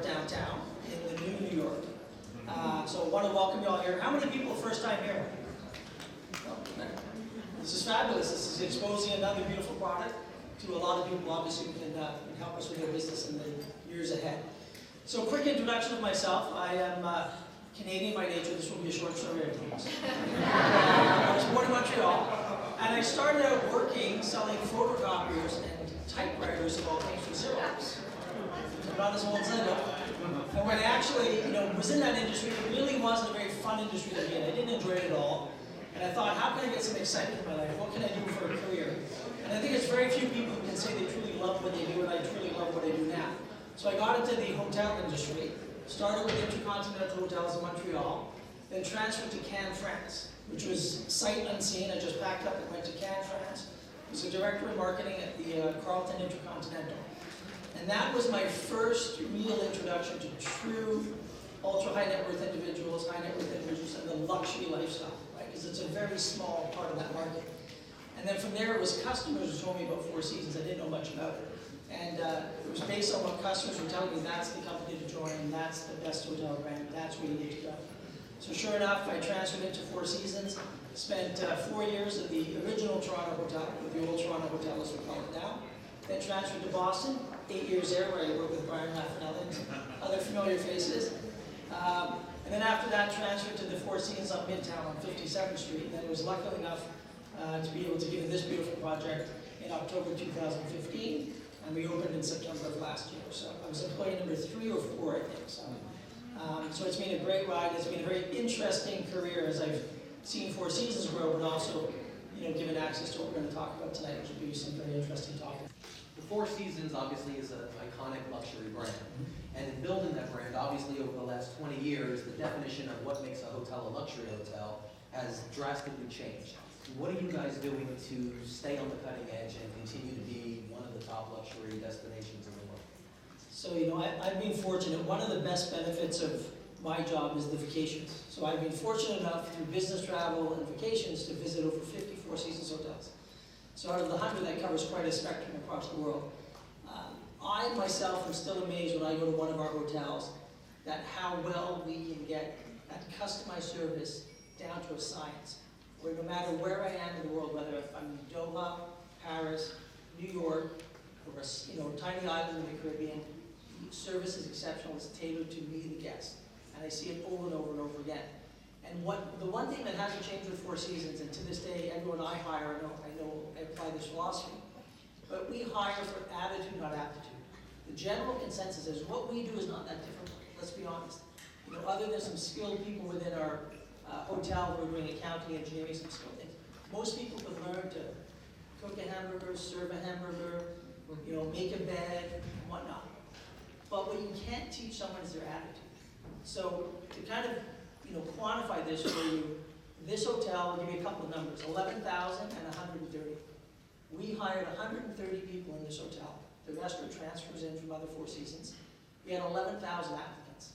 downtown in the New York. So I want to welcome you all here. How many people first time here? This is fabulous. This is exposing another beautiful product to a lot of people, obviously, who can help us with their business in the years ahead. So quick introduction of myself. I am Canadian by nature. This will be a short story, I promise. I was born in Montreal, and I started out working selling photocopiers and typewriters of all things from Xerox. I'm not as old as I look. And when I actually, was in that industry, it really wasn't a very fun industry to be in. I didn't enjoy it at all. And I thought, how can I get some excitement in my life? What can I do for a career? And I think there's very few people who can say they truly love what they do, and I truly love what I do now. So I got into the hotel industry, started with Intercontinental Hotels in Montreal, then transferred to Cannes, France, which was sight unseen. I just packed up and went to Cannes, France. I was a director of marketing at the Carlton Intercontinental. And that was my first real introduction to true ultra-high net worth individuals, high net worth individuals, and the luxury lifestyle, right? Because it's a very small part of that market. And then from there, it was customers who told me about Four Seasons. I didn't know much about it. And it was based on what customers were telling me, that's the company to join, that's the best hotel brand, that's where you need to go. So sure enough, I transferred into Four Seasons, spent 4 years at the original Toronto Hotel, or the old Toronto Hotel as we call it now. Then transferred to Boston, 8 years there, where I worked with Brian Raffanelli and other familiar faces. And then after that, transferred to the Four Seasons on Midtown on 57th Street. And then I was lucky enough to be able to give this beautiful project in October 2015. And we opened in September of last year. So I was employee number 3 or 4, I think. So it's been a great ride. It's been a very interesting career as I've seen Four Seasons grow, but also, given access to what we're going to talk about tonight, which will be some very interesting topics. The Four Seasons obviously is an iconic luxury brand. And in building that brand, obviously over the last 20 years, the definition of what makes a hotel a luxury hotel has drastically changed. What are you guys doing to stay on the cutting edge and continue to be one of the top luxury destinations in the world? So, I've been fortunate. One of the best benefits of my job is the vacations. So I've been fortunate enough through business travel and vacations to visit over 50 Four Seasons hotels. So out of the 100, that covers quite a spectrum across the world. I myself am still amazed when I go to one of our hotels that how well we can get that customized service down to a science. Where no matter where I am in the world, whether I'm in Doha, Paris, New York, or a tiny island in the Caribbean, service is exceptional. It's tailored to me, the guest, and I see it over and over and over again. And the one thing that hasn't changed with Four Seasons, and to this day, everyone I hire, I apply this philosophy, but we hire for attitude, not aptitude. The general consensus is what we do is not that different. Let's be honest. Other than some skilled people within our hotel who are doing accounting, engineering, some skilled things, most people could learn to cook a hamburger, serve a hamburger, make a bed, and whatnot. But what you can't teach someone is their attitude. So to kind of quantify this for you, this hotel, I'll give you a couple of numbers, 11,000 and 130. We hired 130 people in this hotel. The rest were transfers in from other Four Seasons. We had 11,000 applicants.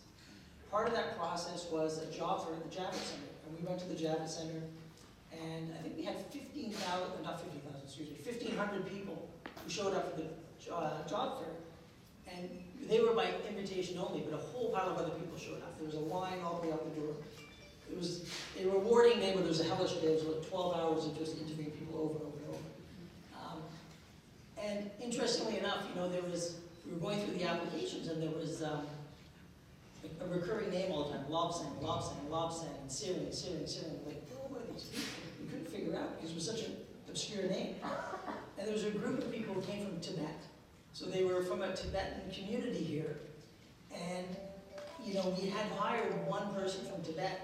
Part of that process was a job fair at the Javits Center. And we went to the Javits Center, and I think we had 1,500 people who showed up for the job fair. And they were by invitation only, but a whole pile of other people showed up. There was a line all the way out the door. It was a rewarding day, but there was a hellish day. It was like 12 hours of just interviewing people over and over and over. And interestingly enough, we were going through the applications, and there was a recurring name all the time: Lobsang, and Syrian. Like, who are these people? We couldn't figure out because it was such an obscure name. And there was a group of people who came from Tibet. So they were from a Tibetan community here. And, we had hired one person from Tibet,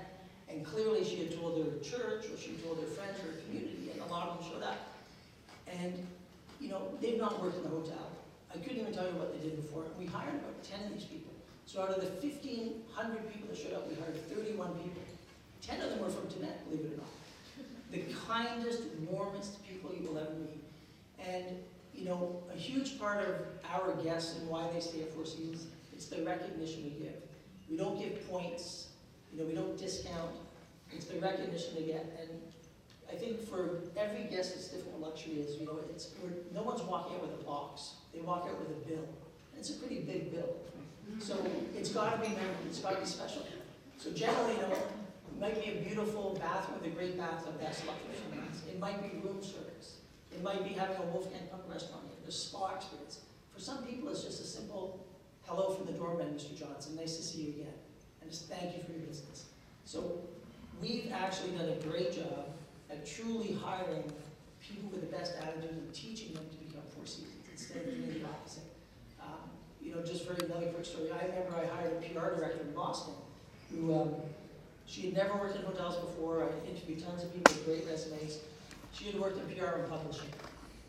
and clearly she had told her church, or she told her friends, or her community, and a lot of them showed up. And, they've not worked in the hotel. I couldn't even tell you what they did before. We hired about 10 of these people. So out of the 1,500 people that showed up, we hired 31 people. 10 of them were from Tibet, believe it or not. The kindest, warmest people you will ever meet. And, a huge part of our guests and why they stay at Four Seasons, it's the recognition we give. We don't give points, we don't discount. It's the recognition they get. And I think for every guest, it's different what luxury is. No one's walking out with a box. They walk out with a bill. And it's a pretty big bill. So it's it's got to be memorable, it's got to be special. So generally, you know, it might be a beautiful bathroom with a great bathtub, that's luxury for us. It might be room service. It might be having a Wolfgang Puck restaurant here, the spa experience. For some people, it's just a simple hello from the doorman, Mr. Johnson, nice to see you again. And just thank you for your business. So we've actually done a great job at truly hiring people with the best attitude and teaching them to become Four Seasons instead of doing the opposite. You know, just for another quick story, I remember I hired a PR director in Boston who, she had never worked in hotels before. I interviewed tons of people with great resumes. She had worked in PR and publishing,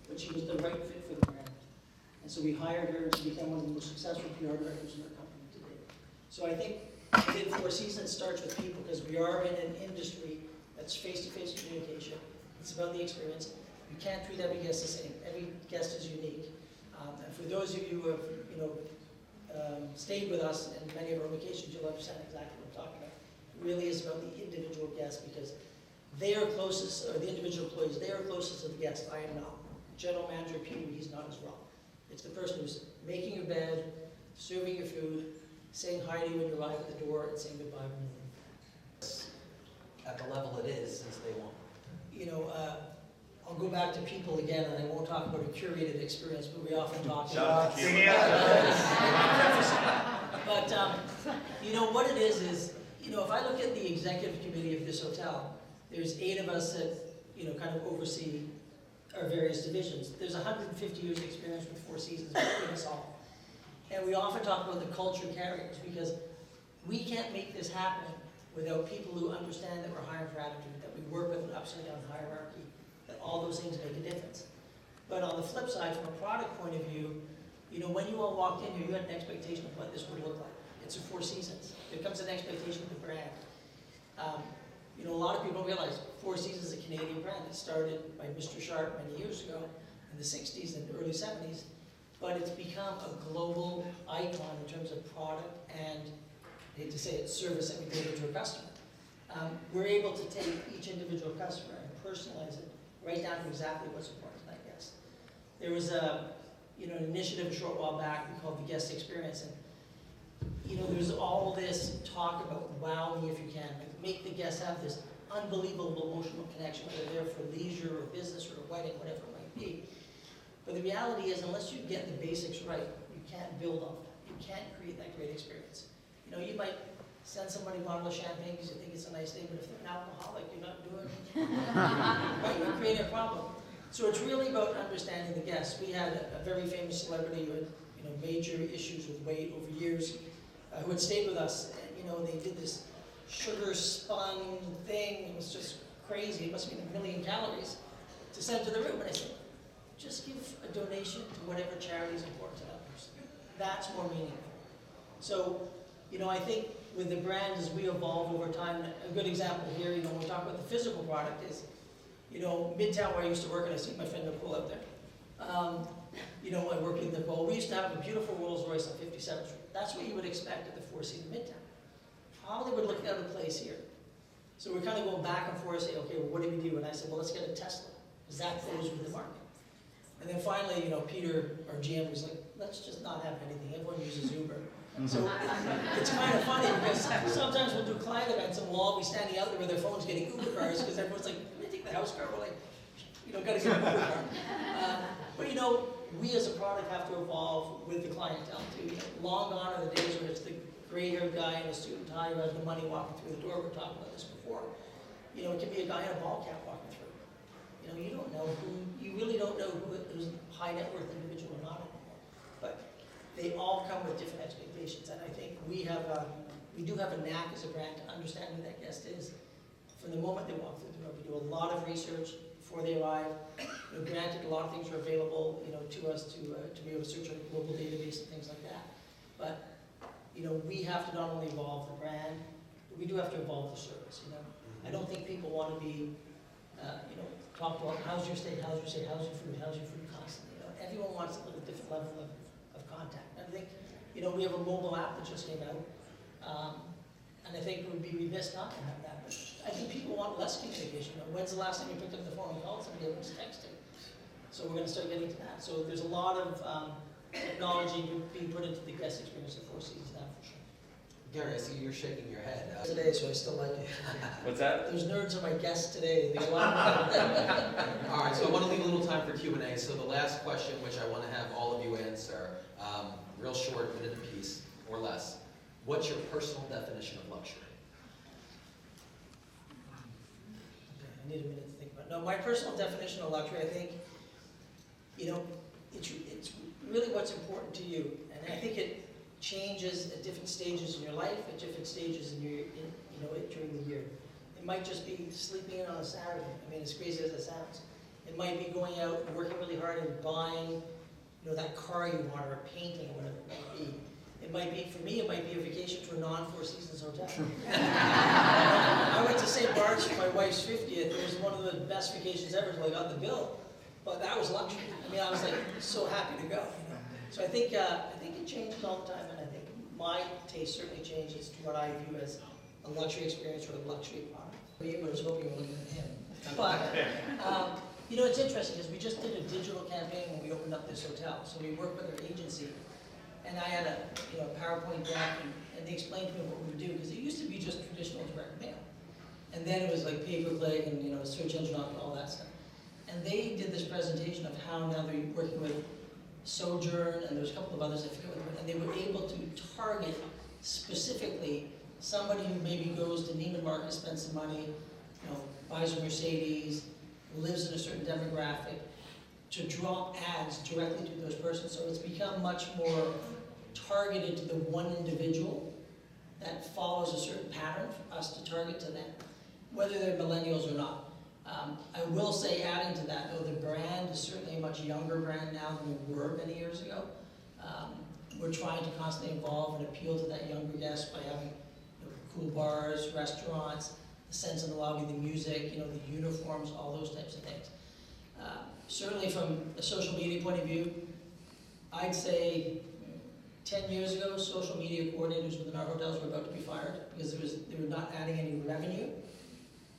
but she was the right fit for the brand. And so we hired her to become one of the most successful PR directors in our company today. So I think within Four Seasons starts with people, because we are in an industry that's face-to-face communication. It's about the experience. You can't treat every guest the same. Every guest is unique. And for those of you who have, you know, stayed with us in many of our vacations, you'll understand exactly what I'm talking about. It really is about the individual guest, because they are closest, or the individual employees, they are closest to the guest. I am not. General manager Peter, he's not as well. It's the person who's making your bed, serving your food, saying hi to you when you arrive at the door, and saying goodbye when you leave. At the level it is since day one. You know, I'll go back to people again, and I won't talk about a curated experience, but we often talk about But, you know, what it is, you know, if I look at the executive committee of this hotel, there's 8 of us that, you know, kind of oversee our various divisions. There's 150 years experience with Four Seasons between us all. And we often talk about the culture carriers, because we can't make this happen without people who understand that we're hiring for attitude, that we work with an upside-down hierarchy, that all those things make a difference. But on the flip side, from a product point of view, you know, when you all walked in here, you had an expectation of what this would look like. It's a Four Seasons. There comes an expectation of the brand. You know, a lot of people don't realize Four Seasons is a Canadian brand. It started by Mr. Sharp many years ago in the 60s and early 70s, but it's become a global icon in terms of product and, I hate to say it, service that we deliver to a customer. We're able to take each individual customer and personalize it right down to exactly what's important to that guest. There was a, you know, an initiative a short while back we called the Guest Experience, and you know, there's all this talk about wow me if you can, like make the guests have this unbelievable emotional connection, whether they're for leisure or business or a wedding, whatever it might be. But the reality is, unless you get the basics right, you can't build off that. You can't create that great experience. You know, you might send somebody a bottle of champagne because you think it's a nice day, but if they're an alcoholic, you're not doing it. Right? You're creating a problem. So it's really about understanding the guests. We had a very famous celebrity who had, you know, major issues with weight over years, who had stayed with us. And, you know, they did this sugar spun thing. It was just crazy. It must have been 1 million calories to send to the room. And I said, just give a donation to whatever charity is important to that person. That's more meaningful. So, you know, I think with the brand, as we evolve over time, a good example here, you know, when we talk about the physical product is, you know, Midtown where I used to work, and I see my friend Nicole out there. You know, I worked with Nicole. We used to have a beautiful Rolls Royce on 57th Street. That's what you would expect at the Four Seasons Midtown. Probably would look out of place here. So we're kind of going back and forth, saying, okay, well, what do we do? And I said, well, let's get a Tesla, because that goes with the market. And then finally, you know, Peter, our GM, was like, let's just not have anything. Everyone uses Uber. So it's kind of funny, because sometimes we'll do client events and we'll all be standing out there with their phones getting Uber cars, because everyone's like, can I take the house car? We're like, you know, gotta get an Uber car. But you know, we as a product have to evolve with the clientele too. You know, long gone are the days where it's the gray-haired guy in a suit and tie who has the money walking through the door. We talked about this before. You know, it can be a guy in a ball cap walking through. You know, you don't know who, you really don't know who's a high net worth individual or not anymore. But they all come with different expectations, and I think we do have a knack as a brand to understand who that guest is from the moment they walk through the door. We do a lot of research before they arrive. You know, granted, a lot of things are available, you know, to us to be able to search our global database and things like that. But you know, we have to not only evolve the brand, but we do have to evolve the service. You know, I don't think people want to be, you know, talked about how's your stay, how's your food constantly. You know, everyone wants a little different level of contact. And I think, you know, we have a mobile app that just came out, and I think it would be remiss not to have that. But I think people want less communication. You know, when's the last time you picked up the phone and called somebody that was texting? So we're going to start getting to that. So there's a lot of technology being put into the guest experience at Four Seasons now, for sure. Gary, I see you're shaking your head. Today, so I still like it. What's that? Those nerds are my guests today. They love it. All right, so I want to leave a little time for Q&A. So the last question, which I want to have all of you answer, real short, minute apiece or less. What's your personal definition of luxury? Okay, I need a minute to think about it. No, my personal definition of luxury, I think, you know, it's really what's important to you. And I think it changes at different stages in your life, at different stages in your, during the year. It might just be sleeping in on a Saturday. I mean, as crazy as it sounds. It might be going out and working really hard and buying, that car you want, or a painting, or whatever it might be. It might be, for me, it might be a vacation to a non-Four Seasons hotel. I went to St. Bart's for my wife's 50th. It was one of the best vacations ever until I got the bill. But that was luxury. I mean, I was like so happy to go. So I think it changes all the time, and I think my taste certainly changes to what I view as a luxury experience or a luxury product. I was hoping you were looking at him. But it's interesting because we just did a digital campaign when we opened up this hotel. So we worked with our agency, and I had a PowerPoint deck, and they explained to me what we would do, because it used to be just traditional direct mail, and then it was like pay-per-click and search engine and all that stuff. And they did this presentation of how now they're working with Sojourn, and there's a couple of others I forget what they were, and they were able to target specifically somebody who maybe goes to Neiman Marcus, spends some money, buys a Mercedes, lives in a certain demographic, to drop ads directly to those persons. So it's become much more targeted to the one individual that follows a certain pattern for us to target to them, whether they're millennials or not. I will say, adding to that, though, the brand is certainly a much younger brand now than we were many years ago. We're trying to constantly evolve and appeal to that younger guest by having cool bars, restaurants, the sense in the lobby, the music, the uniforms, all those types of things. Certainly from a social media point of view, I'd say 10 years ago, social media coordinators within our hotels were about to be fired because they were not adding any revenue.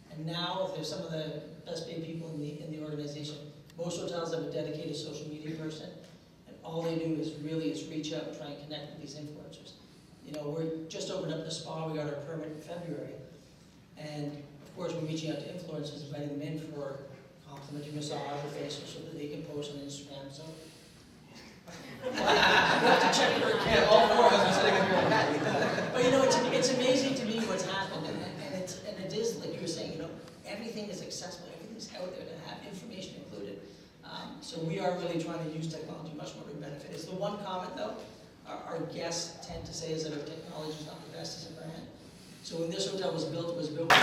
And now they're some of the best paid people in the organization. Most hotels have a dedicated social media person, and all they do is reach out and try and connect with these influencers. We're just opened up the spa. We got our permit in February, and of course we're reaching out to influencers, inviting them in for complimentary massage or facial so that they can post on Instagram. So you have to check your account. Yeah, all four of us are sitting in your head. But it's amazing to me what's happened, and it is like you were saying. Everything is accessible. Everything's out there to have information included. So we are really trying to use technology much more to benefit. It's the one comment though our guests tend to say is that our technology is not the best as a brand. So when this hotel was built, it was built with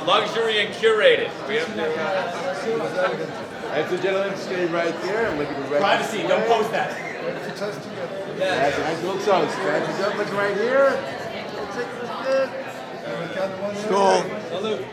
Luxury and curated. We have That's the gentleman stay right there and look at the right. privacy. Don't post that. That's a nice little toast. That's the gentleman right here. Skull. Salute.